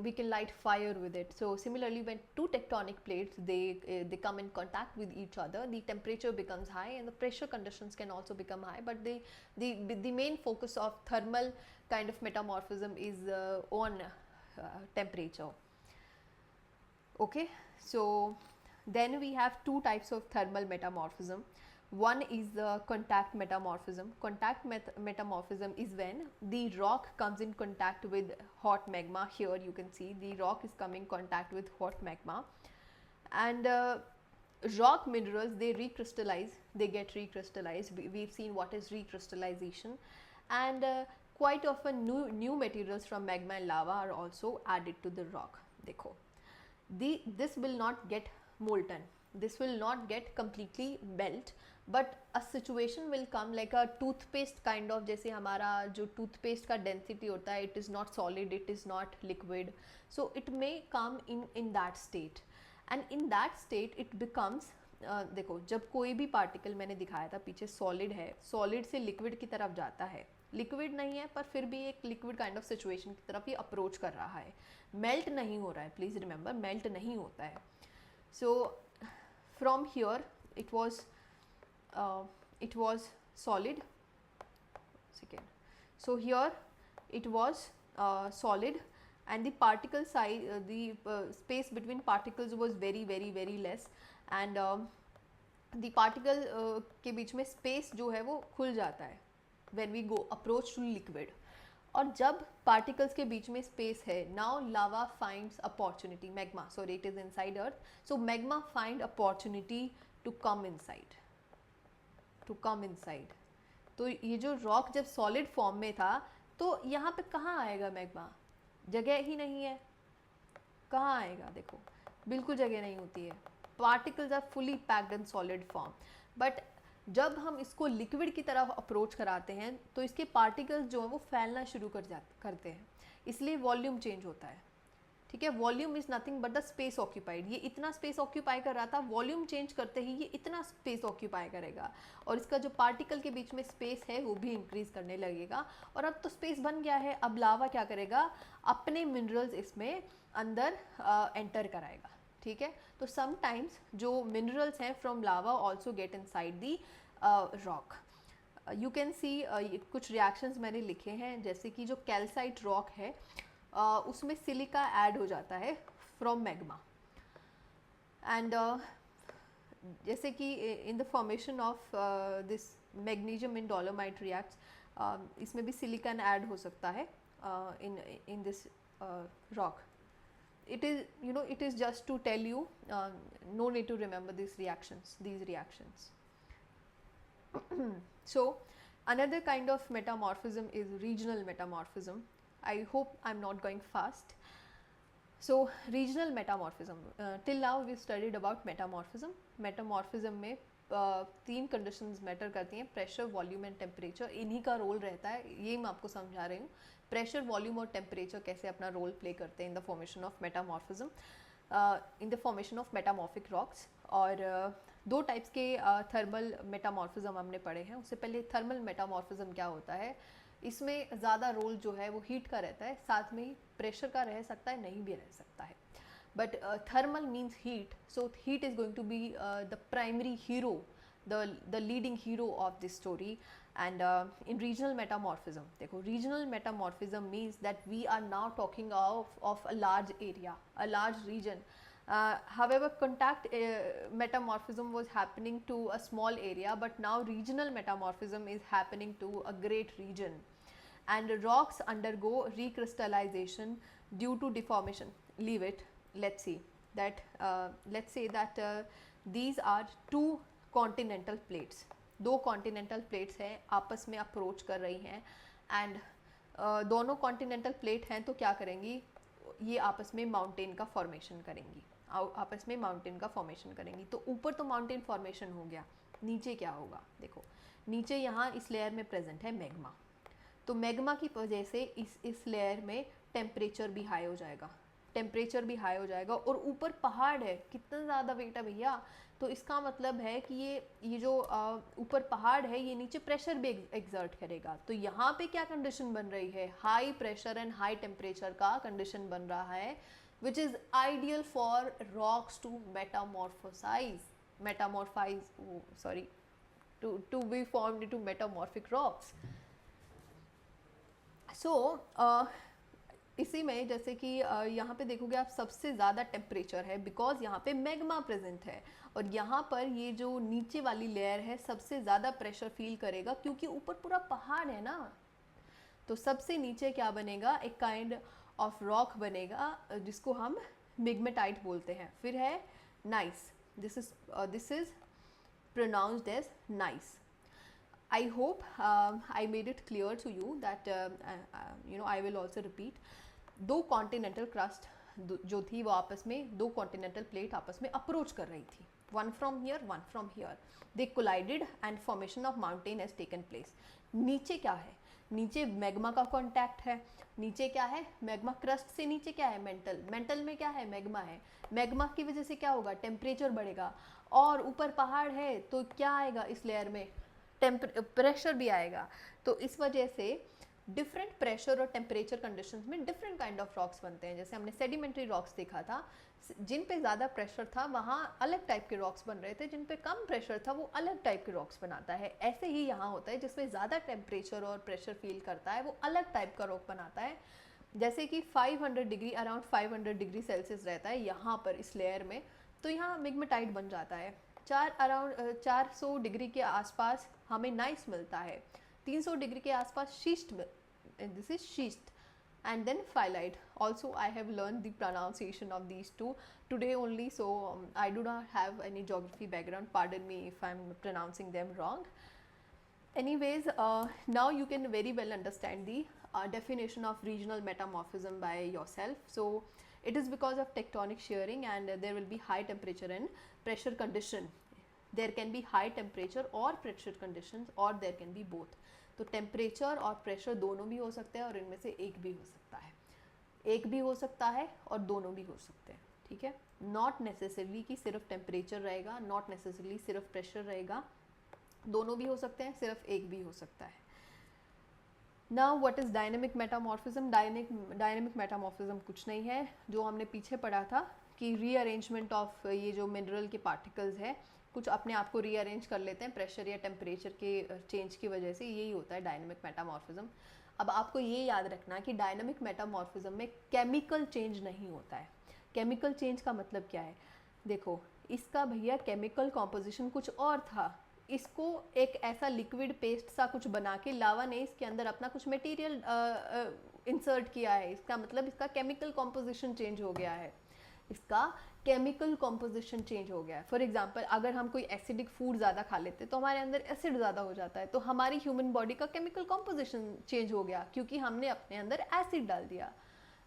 we can light fire with it. So similarly when two tectonic plates they come in contact with each other, the temperature becomes high and the pressure conditions can also become high, but the main focus of thermal kind of metamorphism is on temperature. Okay, so then we have two types of thermal metamorphism. One is the contact metamorphism. Contact metamorphism is when the rock comes in contact with hot magma. Here you can see the rock is coming in contact with hot magma, and rock minerals, they recrystallize, they get recrystallized. We've seen what is recrystallization, and quite often new materials from magma and lava are also added to the rock. देखो, this will not get molten, this will not get completely melt, but a situation will come like a toothpaste kind of, जैसे हमारा जो toothpaste का density होता है, it is not solid, it is not liquid, so it may come in that state, and in that state it becomes देखो, जब कोई भी पार्टिकल मैंने दिखाया था पीछे सॉलिड है, सॉलिड से लिक्विड की तरफ जाता है, लिक्विड नहीं है पर फिर भी एक लिक्विड काइंड ऑफ सिचुएशन की तरफ ये अप्रोच कर रहा है, मेल्ट नहीं हो रहा है, प्लीज़ रिमेंबर मेल्ट नहीं होता है. So from here it was solid, second, so here it was solid and the particle size, the space between particles was very less, and the particle के बीच में space जो है वो खुल जाता है when we go approach to liquid. और जब particles के बीच में space है, now lava finds opportunity, magma, sorry it is inside earth, so magma find opportunity to come inside, तो ये जो रॉक जब सॉलिड फॉर्म में था तो यहाँ पे कहाँ आएगा मैग्मा, जगह ही नहीं है, कहाँ आएगा, देखो बिल्कुल जगह नहीं होती है, particles are fully packed in solid form. But जब हम इसको लिक्विड की तरफ अप्रोच कराते हैं तो इसके पार्टिकल्स जो हैं वो फैलना शुरू करते हैं, इसलिए वॉल्यूम चेंज होता है, ठीक है। Volume is nothing but the space occupied, ये इतना स्पेस ऑक्यूपाई कर रहा था, वॉल्यूम चेंज करते ही ये इतना स्पेस ऑक्यूपाई करेगा और इसका जो पार्टिकल के बीच में स्पेस है वो भी इंक्रीज करने लगेगा। और अब तो स्पेस बन गया है, अब लावा क्या करेगा, अपने मिनरल्स इसमें अंदर एंटर कराएगा, ठीक है। तो समटाइम्स जो मिनरल्स हैं from lava also get inside the rock. You can see कुछ रिएक्शंस मैंने लिखे हैं, जैसे कि जो कैल्साइट रॉक है उसमें सिलिका ऐड हो जाता है फ्रॉम मैग्मा, एंड जैसे कि in the formation of this magnesium in dolomite reacts, इसमें भी सिलिकॉन ऐड हो सकता है in this rock. It is, you know, it is just to tell you, no need to remember these reactions. So another kind of metamorphism is regional metamorphism. I hope I'm not going fast. So regional metamorphism, till now we studied about metamorphism. Metamorphism में तीन conditions matter करती हैं, pressure, volume and temperature, इन्हीं का role रहता है, ये मैं आपको समझा रही हूँ। प्रेशर, वॉल्यूम और टेम्परेचर कैसे अपना रोल प्ले करते हैं in the formation of metamorphism, in the formation of metamorphic rocks. और दो टाइप्स के थर्मल मेटामॉर्फिज्म हमने पढ़े हैं। उससे पहले थर्मल मेटामॉर्फिज्म क्या होता है, इसमें ज़्यादा रोल जो है वो हीट का रहता है, साथ में ही प्रेशर का रह सकता है, नहीं भी रह सकता है। But thermal means heat, so heat is going to be the primary hero, the leading hero of this story. And in regional metamorphism, देखो regional metamorphism means that we are now talking of a large area, a large region. However, contact metamorphism was happening to a small area, but now regional metamorphism is happening to a great region. And rocks undergo recrystallization due to deformation. Leave it. Let's see that let's say that these are two continental plates, दो continental plates हैं, आपस में approach कर रही हैं, and दोनों continental plate हैं तो क्या करेंगी, ये आपस में माउंटेन का फॉर्मेशन करेंगी, आपस में माउंटेन का फॉर्मेशन करेंगी। तो ऊपर तो माउंटेन फॉर्मेशन हो गया, नीचे क्या होगा, देखो नीचे यहाँ इस लेयर में प्रेजेंट है मैग्मा, तो मैग्मा की वजह से इस लेयर में टेम्परेचर भी हाई हो जाएगा, टेम्परेचर भी हाई हो जाएगा, और ऊपर पहाड़ है, कितना ज़्यादा वेट है भैया, तो इसका मतलब है कि ये जो ऊपर पहाड़ है ये नीचे प्रेशर भी एक्सर्ट करेगा। तो यहाँ पे क्या कंडीशन बन रही है, high pressure and high temperature का कंडीशन बन रहा है, which is ideal for rocks to to be formed into metamorphic rocks. So इसी में जैसे कि यहाँ पे देखोगे आप, सबसे ज़्यादा टेम्परेचर है बिकॉज यहाँ पे मैग्मा प्रेजेंट है, और यहाँ पर ये जो नीचे वाली लेयर है सबसे ज़्यादा प्रेशर फील करेगा क्योंकि ऊपर पूरा पहाड़ है ना। तो सबसे नीचे क्या बनेगा, एक काइंड ऑफ रॉक बनेगा जिसको हम मिग्मेटाइट बोलते हैं। फिर है gneiss, this is pronounced as nice. I hope I made it clear to you that I will also repeat. दो कॉन्टिनेंटल क्रस्ट जो थी वो आपस में, दो कॉन्टिनेंटल प्लेट आपस में अप्रोच कर रही थी, one from here one from here, they collided and formation of mountain has taken place. नीचे क्या है, नीचे मैग्मा का कॉन्टैक्ट है, नीचे क्या है, मैग्मा क्रस्ट से नीचे क्या है, मेंटल में क्या है, मैग्मा है। मैग्मा की वजह से क्या होगा, टेम्परेचर बढ़ेगा, और ऊपर पहाड़ है तो क्या आएगा इस लेयर में, प्रेशर भी आएगा। तो इस वजह से डिफरेंट प्रेशर और टेम्परेचर कंडीशंस में डिफरेंट काइंड ऑफ रॉक्स बनते हैं। जैसे हमने सेडिमेंट्री रॉक्स देखा था, जिन पे ज़्यादा प्रेशर था वहाँ अलग टाइप के रॉक्स बन रहे थे, जिन पे कम प्रेशर था वो अलग टाइप के रॉक्स बनाता है। ऐसे ही यहाँ होता है, जिसमें ज़्यादा टेम्परेचर और प्रेशर फील करता है वो अलग टाइप का रॉक बनाता है। जैसे कि 500 डिग्री, अराउंड 500 डिग्री सेल्सियस रहता है यहाँ पर इस लेयर में, तो यहाँ मिग्मेटाइट बन जाता है। अराउंड 400 डिग्री के आसपास हमें नाइस मिलता है, 300 डिग्री के आसपास schist, this is schist, and then phyllite. Also I have learned the pronunciation of these two today only, so I do not have any geography background, pardon me if I'm pronouncing them wrong. Anyways, now you can very well understand the definition of regional metamorphism by yourself. So it is because of tectonic shearing, and there will be high temperature and pressure condition. There can be high temperature or pressure conditions, or there can be both. तो temperature और pressure दोनों भी हो सकते हैं, और इनमें से एक भी हो सकता है, एक भी हो सकता है और दोनों भी हो सकते हैं. ठीक है, नॉट नेसेसरली कि सिर्फ टेम्परेचर रहेगा, नॉट नेसेसरली सिर्फ प्रेशर रहेगा, दोनों भी हो सकते हैं, सिर्फ एक भी हो सकता है. Now what is dynamic metamorphism? Dynamic metamorphism कुछ नहीं है, जो हमने पीछे पढ़ा था कि रीअरेंजमेंट ऑफ ये जो मिनरल के पार्टिकल्स है, कुछ अपने आप को रीअरेंज कर लेते हैं प्रेशर या टेम्परेचर के चेंज की वजह से, यही होता है डायनेमिक मेटामॉर्फिज्म. अब आपको ये याद रखना कि डायनेमिक मेटामॉर्फिज्म में केमिकल चेंज नहीं होता है. केमिकल चेंज का मतलब क्या है? देखो, इसका भैया केमिकल कॉम्पोजिशन कुछ और था, इसको एक ऐसा लिक्विड पेस्ट सा कुछ बना के लावा ने इसके अंदर अपना कुछ मटेरियल इंसर्ट किया है. इसका मतलब इसका केमिकल कॉम्पोजिशन चेंज हो गया है, इसका केमिकल कॉम्पोजिशन चेंज हो गया है. फॉर एग्जांपल, अगर हम कोई एसिडिक फूड ज़्यादा खा लेते हैं तो हमारे अंदर एसिड ज़्यादा हो जाता है, तो हमारी ह्यूमन बॉडी का केमिकल कॉम्पोजिशन चेंज हो गया क्योंकि हमने अपने अंदर एसिड डाल दिया.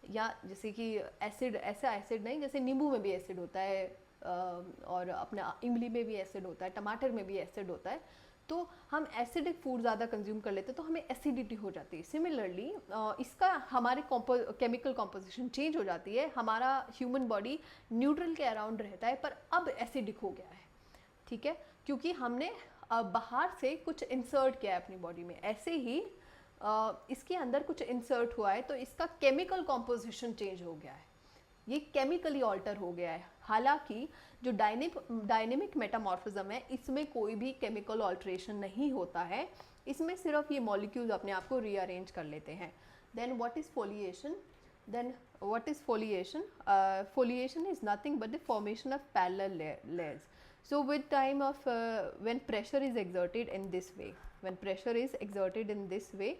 या जैसे कि एसिड, ऐसा एसिड नहीं, जैसे नींबू में भी एसिड होता है, और अपना इमली में भी एसिड होता है, टमाटर में भी एसिड होता है. तो हम एसिडिक फूड ज़्यादा कंज्यूम कर लेते हैं तो हमें एसिडिटी हो जाती है. सिमिलरली इसका हमारे केमिकल कॉम्पोजिशन चेंज हो जाती है, हमारा ह्यूमन बॉडी न्यूट्रल के अराउंड रहता है पर अब एसिडिक हो गया है. ठीक है, क्योंकि हमने बाहर से कुछ इंसर्ट किया है अपनी बॉडी में. ऐसे ही इसके अंदर कुछ इंसर्ट हुआ है तो इसका केमिकल कॉम्पोजिशन चेंज हो गया है, ये केमिकली ऑल्टर हो गया है. हालांकि जो डायनेमिक मेटामॉर्फिज्म है, इसमें कोई भी केमिकल ऑल्ट्रेशन नहीं होता है, इसमें सिर्फ ये मॉलिक्यूल्स अपने आप को रीअरेंज कर लेते हैं. Then what is foliation? Foliation is nothing but the formation of parallel layers. So with time of when pressure is exerted in this way,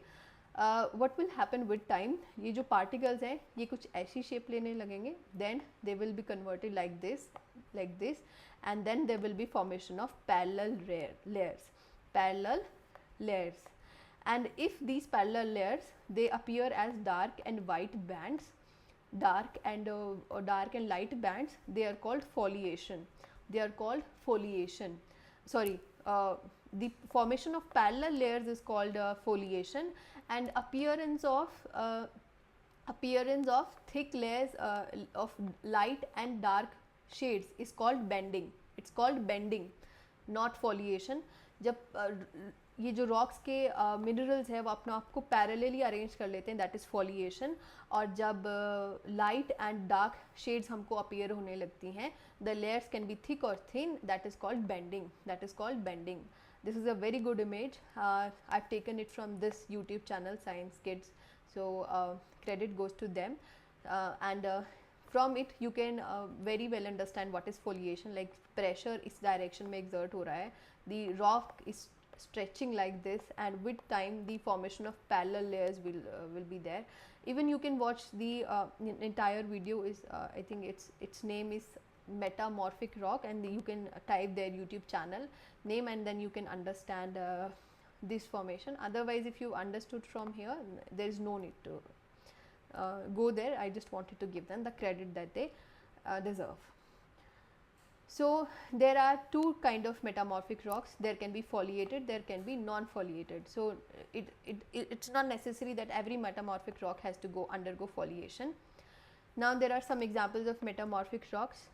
what will happen with time? ये जो particles हैं ये कुछ ऐसी shape लेने लगेंगे, then they will be converted like this, and then there will be formation of parallel layers. And if these parallel layers, they appear as dark and white bands, dark and light bands, they are called foliation. The formation of parallel layers is called foliation, and appearance of thick layers of light and dark shades is called bending. It's called bending, not foliation. जब ये जो rocks के minerals है वो अपने आप को parallelly arrange कर लेते हैं, दैट इज़ फॉलिएशन. और जब लाइट एंड डार्क शेड्स हमको अपीयर होने लगती हैं, the layers can be thick और thin, that is called banding. This is a very good image. I've taken it from this YouTube channel, Science Kids. So credit goes to them. And from it you can very well understand what is foliation. Like pressure इस direction में exert हो रहा है, the rock is stretching like this, and with time the formation of parallel layers will be there. Even you can watch the entire video is I think its name is Metamorphic Rock, and you can type their YouTube channel name and then you can understand this formation. Otherwise, if you understood from here, there is no need to go there. I just wanted to give them the credit that they deserve. So there are two kind of metamorphic rocks. There can be foliated, there can be non-foliated. So it's not necessary that every metamorphic rock has to undergo foliation. Now there are some examples of metamorphic rocks.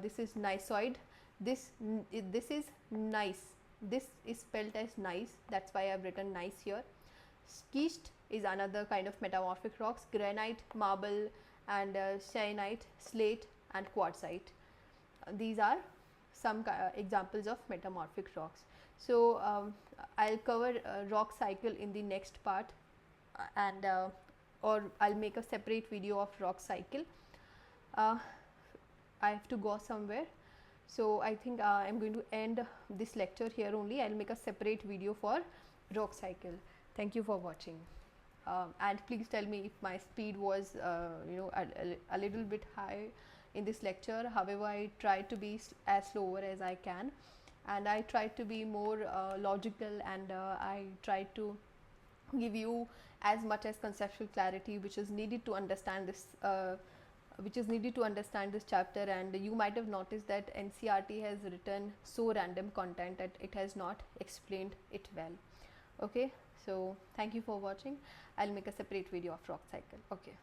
This is gneissoid. This is gneiss. This is spelled as gneiss. That's why I have written gneiss here. Schist is another kind of metamorphic rocks. Granite, marble, and syenite, slate, and quartzite. These are some examples of metamorphic rocks. So I'll cover rock cycle in the next part, and or I'll make a separate video of rock cycle. I have to go somewhere, so I think I'm going to end this lecture here only. I'll make a separate video for rock cycle. Thank you for watching, and please tell me if my speed was a little bit high in this lecture. However, I try to be as slower as I can. and I tried to be more logical, and I tried to give you as much as conceptual clarity which is needed to understand this chapter. And you might have noticed that NCERT has written so random content that it has not explained it well. Okay, so thank you for watching. I'll make a separate video of rock cycle. Okay.